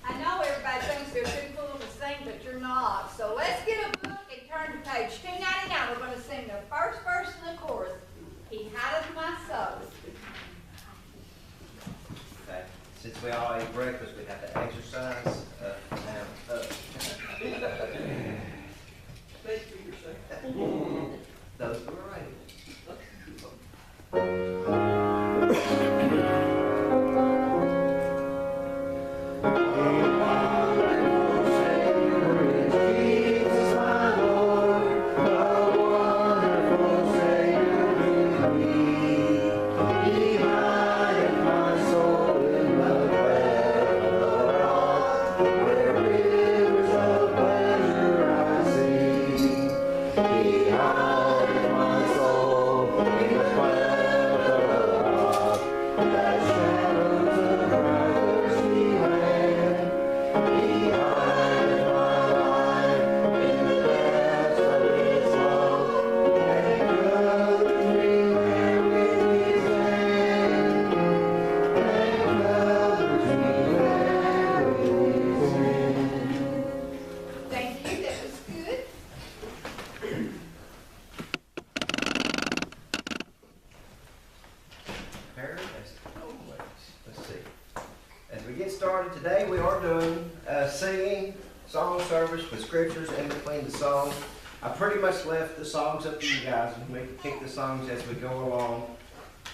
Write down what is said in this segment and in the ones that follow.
I know everybody thinks they're too full to sing, but you're not. So let's get a book and turn to page 299. We're going to sing the first verse and the chorus. He hideth my soul. Okay. Since we all ate breakfast, we have to exercise. Now, up. Speak for yourself. Those who are ready. Thank you. That was good. Prepared as always. Let's see. As we get started today, we are doing singing, song service with scriptures in between the songs. I pretty much left the songs up to you guys, and we can pick the songs as we go along.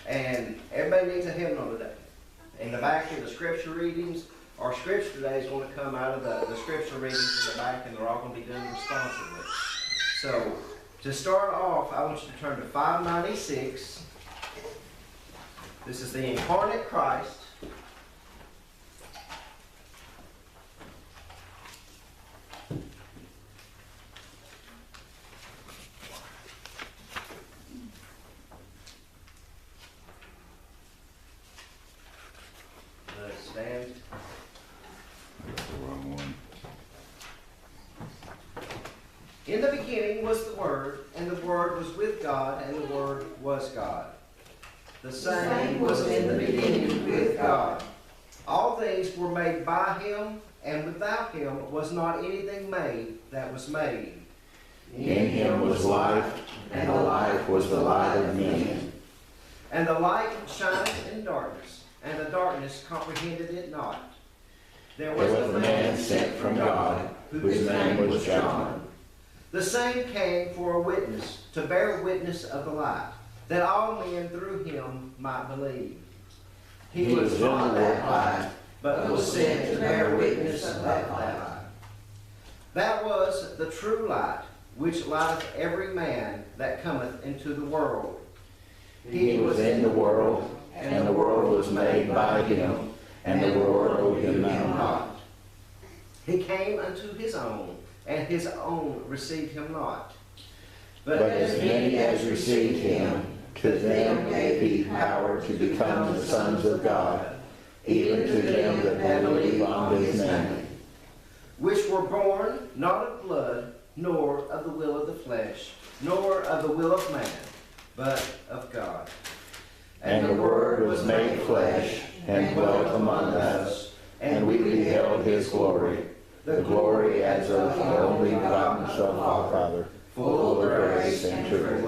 And everybody needs a hymnal today. In the back of the scripture readings, our scripture today is going to come out of the scripture readings in the back, and they're all going to be done responsibly. So, to start off, I want you to turn to 596. This is the Incarnate Christ. Let's stand. Wrong one. In the beginning was the Word, and the Word was with God, and the Word was God. The same was in the beginning with God. All things were made by Him, and without Him was not anything made that was made. In him was life, and the life was the light of men. And the light shined in darkness, and the darkness comprehended it not. There There was a man sent from God, whose name was John. The same came for a witness, to bear witness of the light, that all men through him might believe. He was not that light, but was sent to bear witness of that light. That was the true light, which lighteth every man that cometh into the world. He was in the world, and the world was made by him, and the world knew him not. He came unto his own, and his own received him not. But as many as received him, to them gave he power to become the sons of God, even to them that believe on his name. Which were born not of blood, nor of the will of the flesh, nor of the will of man, but of God. And the Word was made flesh, and dwelt among us, and we beheld his glory, the glory as of the only begotten Son of our Father, full of grace and truth.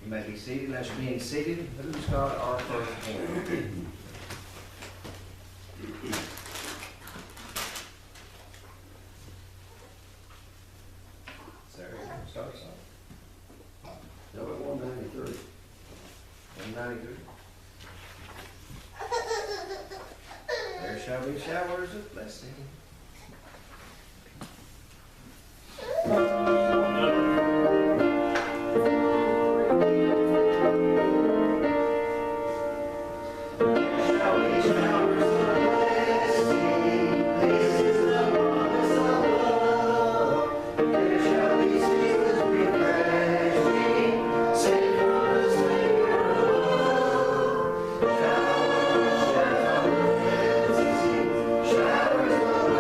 You may be seated. As you're being seated, who's got our first hymn? Sarah, start song. Number 193. 193. There shall be showers of blessing. Showers of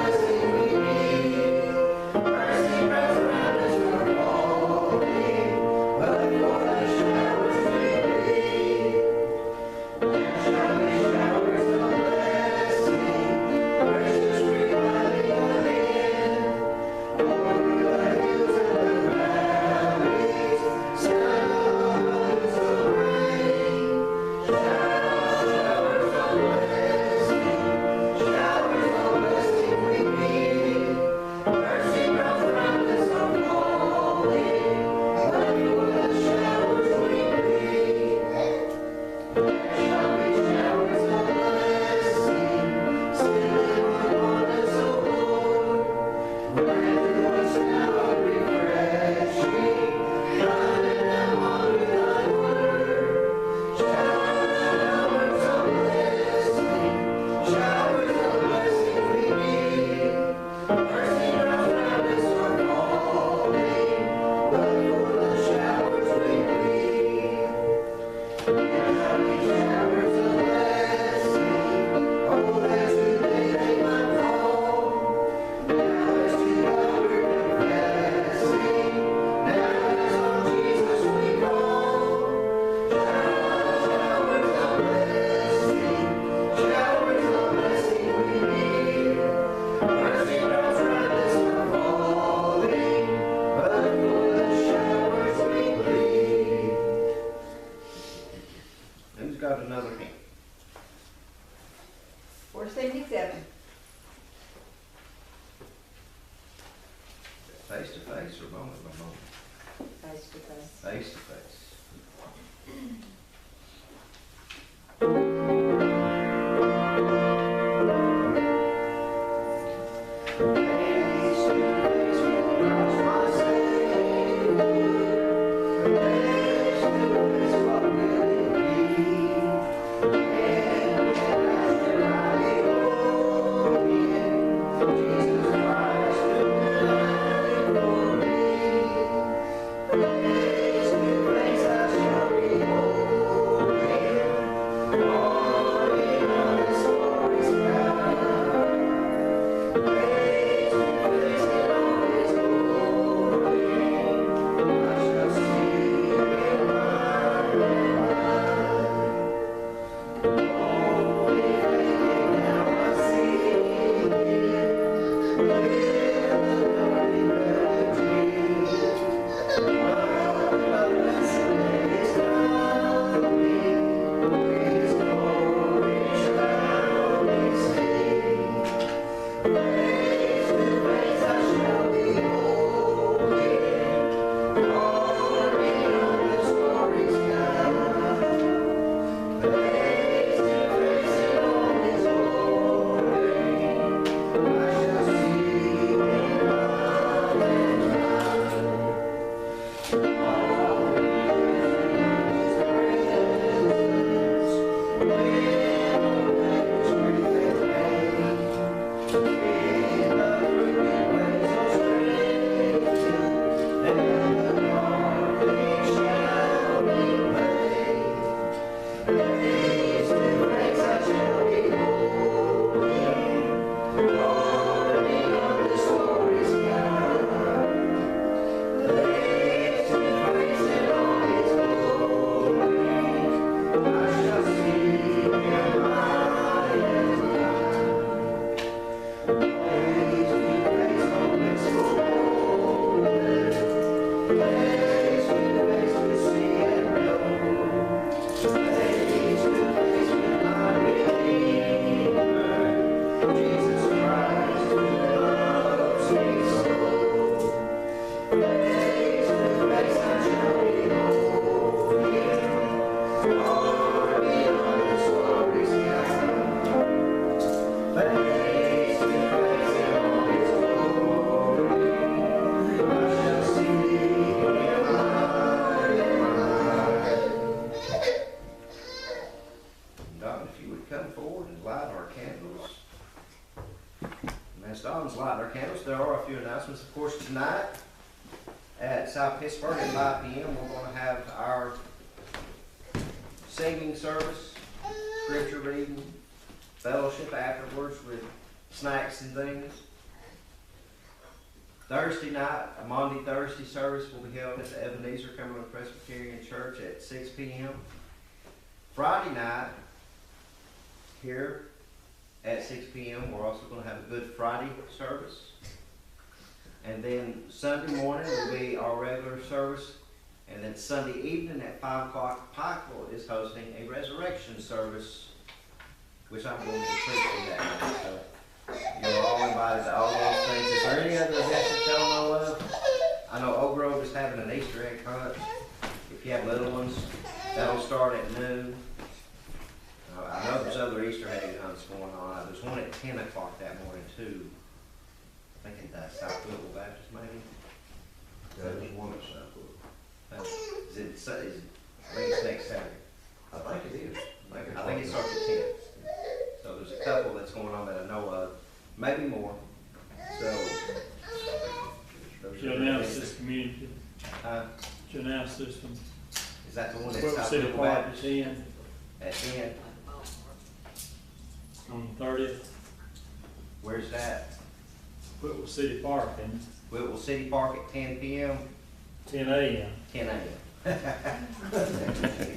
another hymn. 477. Face to face or moment by moment? Face to face. Face to face. Don, if you would come forward and light our candles. And as Don's lighting our candles, there are a few announcements. Of course, tonight at South Pittsburgh at 5 p.m., we're going to have our singing service, scripture reading, fellowship afterwards with snacks and things. Thursday night, a Maundy Thursday service will be held at the Ebenezer Cumberland Presbyterian Church at 6 p.m. Friday night, here at 6 p.m., we're also going to have a Good Friday service. And then Sunday morning will be our regular service. And then Sunday evening at 5 o'clock, Pikeville is hosting a resurrection service, which I'm going to be preaching that night. So you're all invited to all those things. Is there any other events that y'all know of? I know Oak Grove is having an Easter egg hunt. If you have little ones, that'll start at noon. I know there's other Easter egg hunts going on. There's one at 10 o'clock that morning too. I think at South Louisville Baptist maybe. There's one at Southwood. Is it, I think it's next Saturday. I think it is. I think it starts at 10. So there's a couple that's going on that I know of, maybe more. So. those To are announce the- this community, to announce this one. Is that the one that's Whittle South City Louisville Park Baptist? is in At 10? on the 30th. Where's that? Whittle City Park and Whitwell City Park at 10 p.m., 10 a.m. 10 a.m.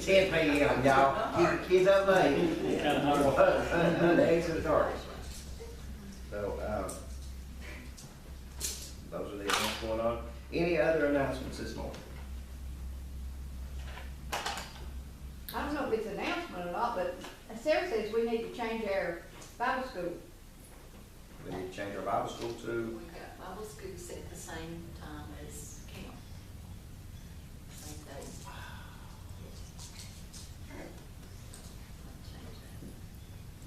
10 p.m., y'all. Keep the kids up late. Kind of hard. The eggs in the dark. So, those are the events going on. Any other announcements this morning? I don't know if it's an announcement or not, but we need to change our Bible school. We need to change our Bible school to, We got Bible schools at the same time as camp. Same day.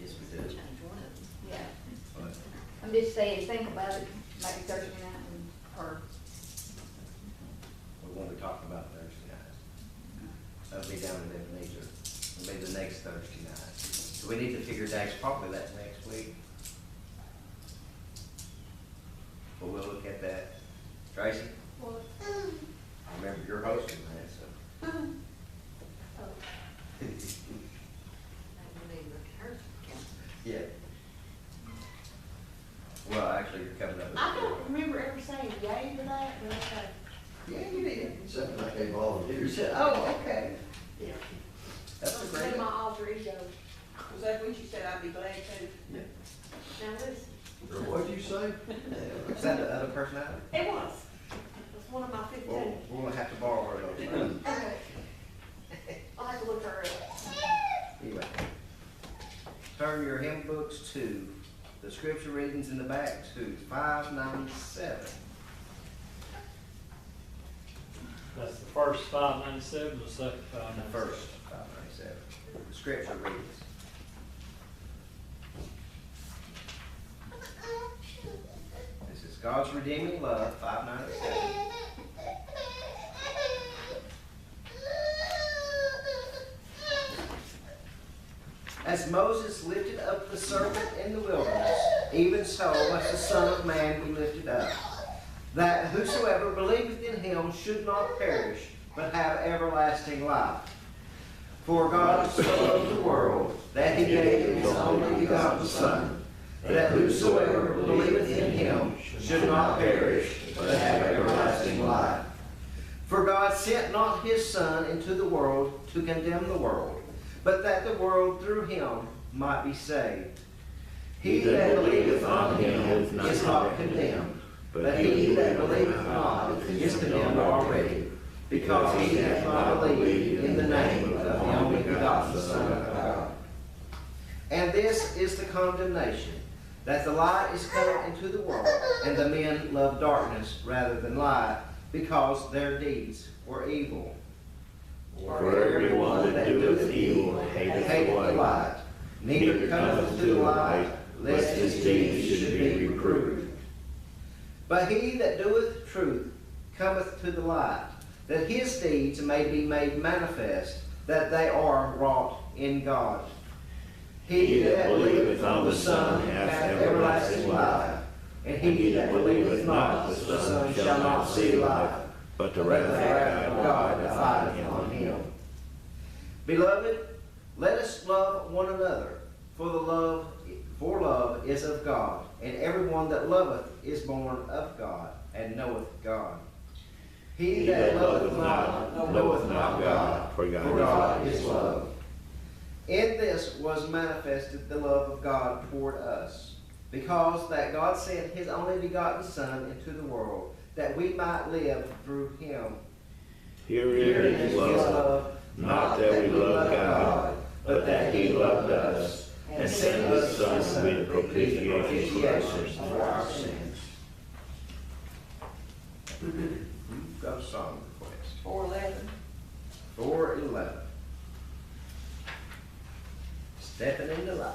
yes, we Change do. one of them. Yeah. But I'm just saying, think about it, maybe Thursday night or, we won't be talking about Thursday night. That'll be down in Ebenezer. It'll be the next Thursday night. So we need to figure dates, probably that next week. But we'll look at that. Tracy, well, I remember you're hosting that, so. Maybe we need to look at her camp. Yeah. Well, actually, you're coming up with. I don't remember ever saying yay to that, but okay. Yeah, you did. Something like they You volunteered. said, oh, okay. Yeah. That's a That's great. my alter ego. Was that what you said, I'd be glad to? Yeah. Now listen, Or what'd you say? Is that the other personality? it was. It was one of my 15. Well, we're gonna have to borrow her though. Okay. I'll have to look her up. Anyway. Turn your hymn books to the scripture readings in the back to 597. That's the first 597, the second The 597. first 597. Scripture readings. This is God's redeeming love, 597. As Moses lifted up the serpent in the wilderness, even so must the Son of Man be lifted up, that whosoever believeth in him should not perish, but have everlasting life. For God so loved the world, that he gave his only begotten Son, that whosoever believeth in him should not perish, but have everlasting life. For God sent not his Son into the world to condemn the world, but that the world through him might be saved. He that believeth on him is not condemned, but he that believeth not is condemned already, because he hath not believed in the name of the only begotten Son of God. And this is the condemnation, that the light is come into the world, and the men love darkness rather than light, because their deeds were evil. For everyone that doeth evil hateth the light, neither cometh to the light, lest his deeds should be reproved. But he that doeth truth cometh to the light, that his deeds may be made manifest, that they are wrought in God. He that believeth on the Son hath everlasting life, and he that believeth not the Son shall not see life, but the wrath wrath of God abideth on him. Beloved, let us love one another, for love is of God, and everyone that loveth is born of God, and knoweth God. He that loveth not knoweth not God, for God is love. In this was manifested the love of God toward us, because that God sent his only begotten Son into the world, that we might live through him. Herein is love, not that we love God, but that he loved us, and sent his Son to be the propitiation for our sins. You've got a song request. 411. 411. Stepping in the light.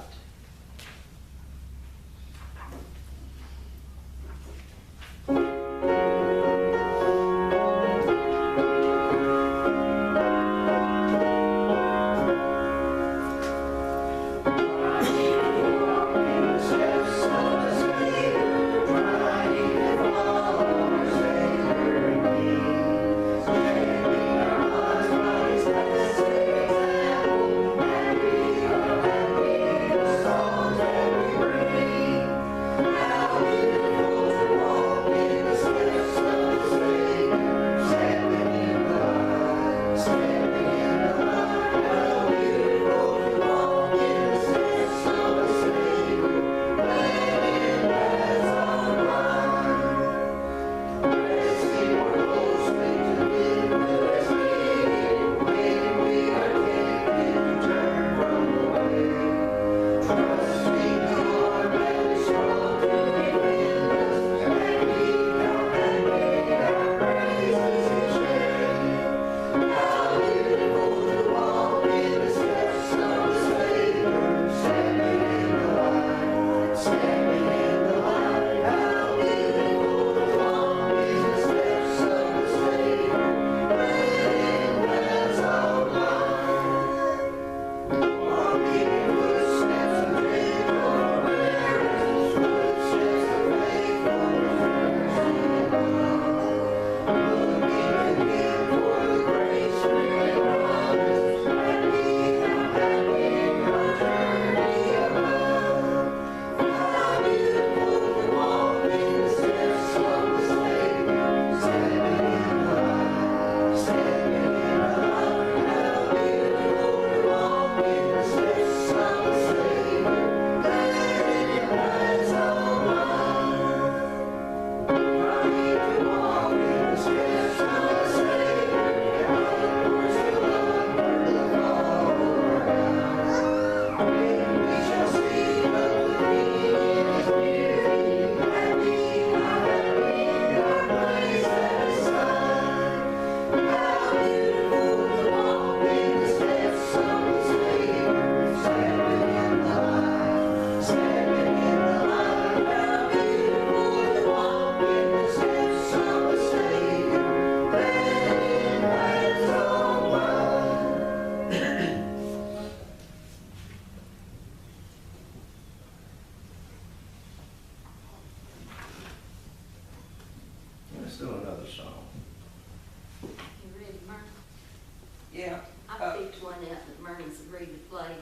Yeah. I picked one out that Myrna's agreed to play.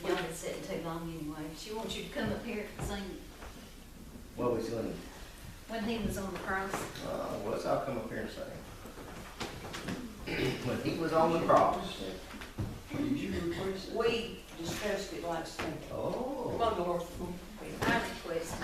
Y'all been sitting too long anyway. She wants you to come up here and sing What was doing? when he was on the cross. What's I'll come up here and say. When he was on the cross. Did you request it? We discussed it last night. Oh. Come on, Laura. I requested